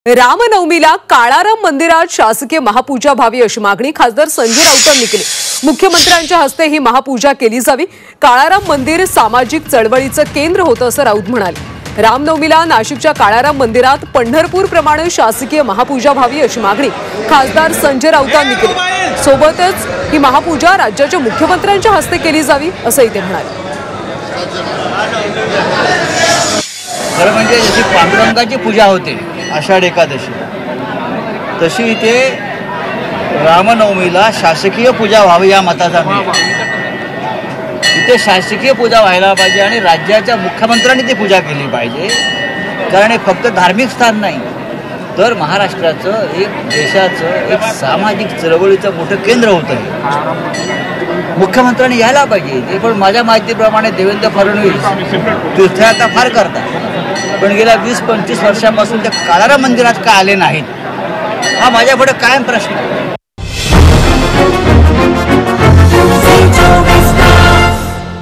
रामनवमीला काळाराम मंदिरात शासकीय महापूजा व्हावी अशी मागणी खासदार संजय राऊतांनी केली। मुख्यमंत्र्यांच्या हस्ते ही महापूजा केली जावी। काळाराम मंदिर सामाजिक चळवळीचं केंद्र होतं असं राऊत म्हणाले। रामनवमीला नाशिकच्या काळाराम मंदिरात पंढरपूर प्रमाणे शासकीय महापूजा व्हावी अशी मागणी खासदार संजय राऊतांनी केली। सोबतच ही महापूजा राज्याच्या मुख्यमंत्र्यांच्या हस्ते केली जावी असंही ते म्हणाले। खरं म्हणजे जशी पांडुरंगाची पूजा होते आषाढ एकादशी, तशी इथे रामनवमीला शासकीय पूजा व्हावी या मताचा मी। इथे शासकीय पूजा व्हायला पाहिजे आणि राज्याच्या मुख्यमंत्र्यांनी ती पूजा केली पाहिजे, कारण हे फक्त धार्मिक स्थान नाही तर महाराष्ट्राचं एक देशाचं एक सामाजिक चळवळीचं मोठं केंद्र होतं। मुख्यमंत्र्यांनी यायला पाहिजे। ते पण माझ्या माहितीप्रमाणे देवेंद्र फडणवीस तीर्थयात्रा फार करतात, पण गेल्या 20-25 वर्षांपासून त्या काळाराम मंदिरात का आले नाहीत हा माझ्यापुढे कायम प्रश्न आहे।